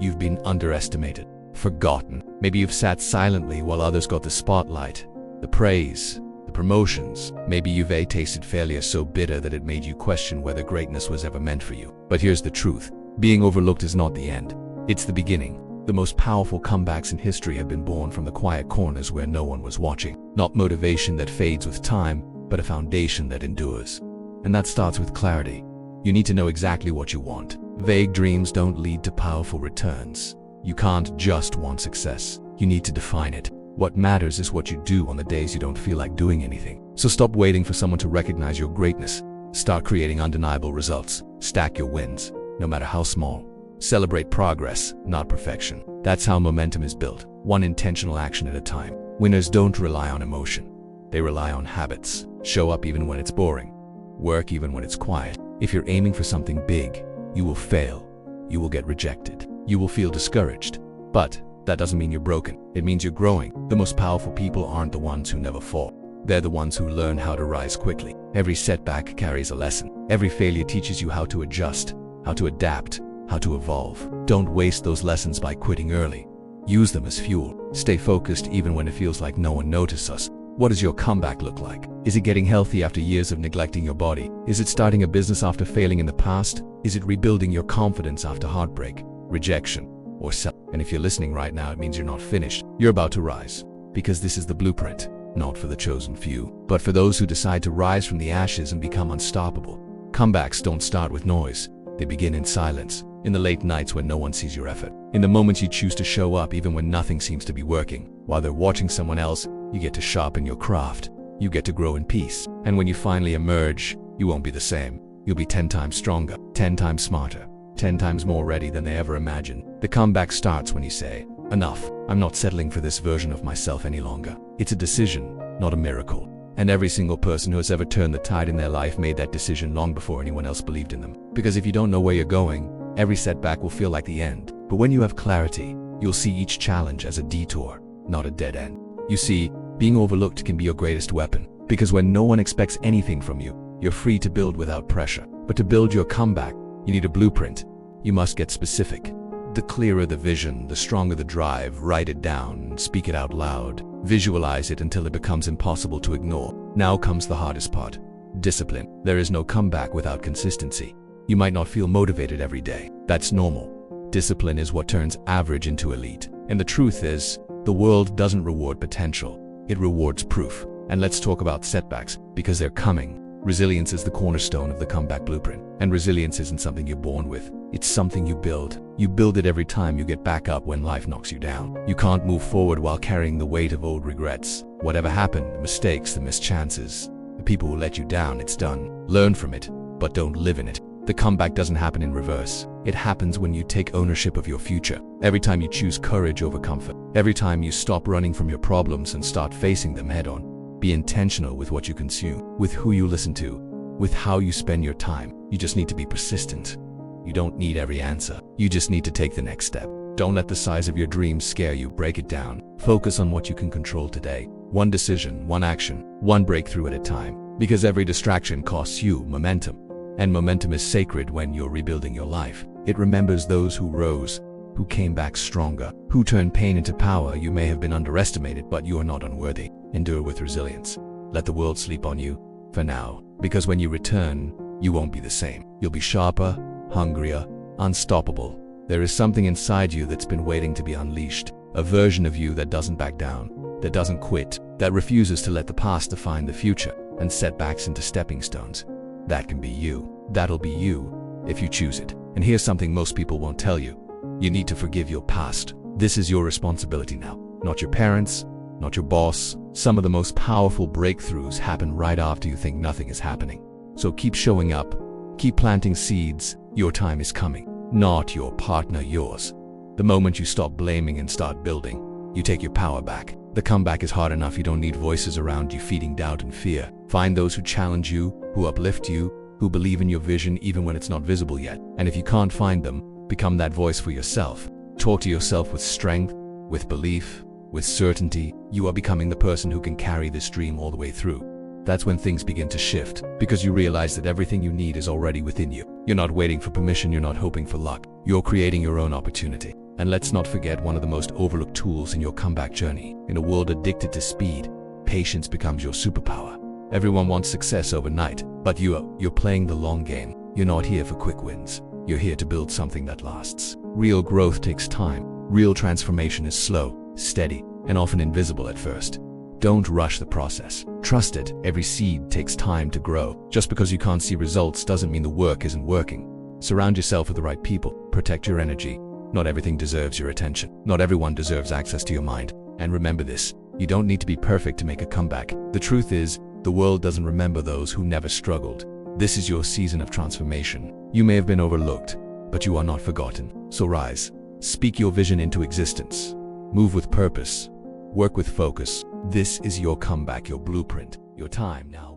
you've been underestimated, forgotten. Maybe you've sat silently while others got the spotlight, the praise, the promotions. Maybe you've tasted failure so bitter that it made you question whether greatness was ever meant for you. But here's the truth. Being overlooked is not the end. It's the beginning. The most powerful comebacks in history have been born from the quiet corners where no one was watching. Not motivation that fades with time, but a foundation that endures. And that starts with clarity. You need to know exactly what you want. Vague dreams don't lead to powerful returns. You can't just want success. You need to define it. What matters is what you do on the days you don't feel like doing anything. So stop waiting for someone to recognize your greatness. Start creating undeniable results. Stack your wins, no matter how small. Celebrate progress, not perfection. That's how momentum is built, one intentional action at a time. Winners don't rely on emotion. They rely on habits. Show up even when it's boring. Work even when it's quiet. If you're aiming for something big, you will fail. You will get rejected. You will feel discouraged. But that doesn't mean you're broken. It means you're growing. The most powerful people aren't the ones who never fall. They're the ones who learn how to rise quickly. Every setback carries a lesson. Every failure teaches you how to adjust, how to adapt, how to evolve. Don't waste those lessons by quitting early. Use them as fuel. Stay focused even when it feels like no one noticed us. What does your comeback look like? Is it getting healthy after years of neglecting your body? Is it starting a business after failing in the past? Is it rebuilding your confidence after heartbreak, rejection, or self? And if you're listening right now, it means you're not finished. You're about to rise. Because this is the blueprint, not for the chosen few, but for those who decide to rise from the ashes and become unstoppable. Comebacks don't start with noise. They begin in silence. In the late nights when no one sees your effort. In the moments you choose to show up even when nothing seems to be working. While they're watching someone else, you get to sharpen your craft. You get to grow in peace. And when you finally emerge, you won't be the same. You'll be 10 times stronger, 10 times smarter, 10 times more ready than they ever imagined. The comeback starts when you say, enough. I'm not settling for this version of myself any longer. It's a decision, not a miracle. And every single person who has ever turned the tide in their life made that decision long before anyone else believed in them. Because if you don't know where you're going, every setback will feel like the end. But when you have clarity, you'll see each challenge as a detour, not a dead end. You see, being overlooked can be your greatest weapon. Because when no one expects anything from you, you're free to build without pressure. But to build your comeback, you need a blueprint. You must get specific. The clearer the vision, the stronger the drive. Write it down, speak it out loud. Visualize it until it becomes impossible to ignore. Now comes the hardest part. Discipline. There is no comeback without consistency. You might not feel motivated every day. That's normal. Discipline is what turns average into elite. And the truth is, the world doesn't reward potential. It rewards proof. And let's talk about setbacks, because they're coming. Resilience is the cornerstone of the comeback blueprint. And resilience isn't something you're born with. It's something you build. You build it every time you get back up when life knocks you down. You can't move forward while carrying the weight of old regrets. Whatever happened, the mistakes, the missed chances, the people who let you down, it's done. Learn from it, but don't live in it. The comeback doesn't happen in reverse. It happens when you take ownership of your future. Every time you choose courage over comfort. Every time you stop running from your problems and start facing them head on. Be intentional with what you consume, with who you listen to, with how you spend your time. You just need to be persistent. You don't need every answer. You just need to take the next step. Don't let the size of your dreams scare you. Break it down. Focus on what you can control today. One decision, one action, one breakthrough at a time. Because every distraction costs you momentum. And momentum is sacred when you're rebuilding your life. It remembers those who rose, who came back stronger, who turned pain into power. You may have been underestimated, but you are not unworthy. Endure with resilience. Let the world sleep on you, for now. Because when you return, you won't be the same. You'll be sharper, hungrier, unstoppable. There is something inside you that's been waiting to be unleashed. A version of you that doesn't back down, that doesn't quit, that refuses to let the past define the future and setbacks into stepping stones. That can be you. That'll be you, if you choose it. And here's something most people won't tell you. You need to forgive your past. This is your responsibility now. Not your parents, not your boss. Some of the most powerful breakthroughs happen right after you think nothing is happening. So keep showing up. Keep planting seeds. Your time is coming. Not your partner, yours. The moment you stop blaming and start building, you take your power back. The comeback is hard enough. You don't need voices around you feeding doubt and fear. Find those who challenge you, who uplift you, who believe in your vision even when it's not visible yet. And if you can't find them, become that voice for yourself. Talk to yourself with strength, with belief, with certainty. You are becoming the person who can carry this dream all the way through. That's when things begin to shift, because you realize that everything you need is already within you. You're not waiting for permission, you're not hoping for luck. You're creating your own opportunity. And let's not forget one of the most overlooked tools in your comeback journey. In a world addicted to speed, patience becomes your superpower. Everyone wants success overnight, but you're playing the long game. You're not here for quick wins. You're here to build something that lasts. Real growth takes time. Real transformation is slow, steady, and often invisible at first. Don't rush the process. Trust it. Every seed takes time to grow. Just because you can't see results doesn't mean the work isn't working. Surround yourself with the right people. Protect your energy. Not everything deserves your attention. Not everyone deserves access to your mind. And remember this, you don't need to be perfect to make a comeback. The truth is, the world doesn't remember those who never struggled. This is your season of transformation. You may have been overlooked, but you are not forgotten. So rise. Speak your vision into existence. Move with purpose. Work with focus. This is your comeback, your blueprint. Your time now.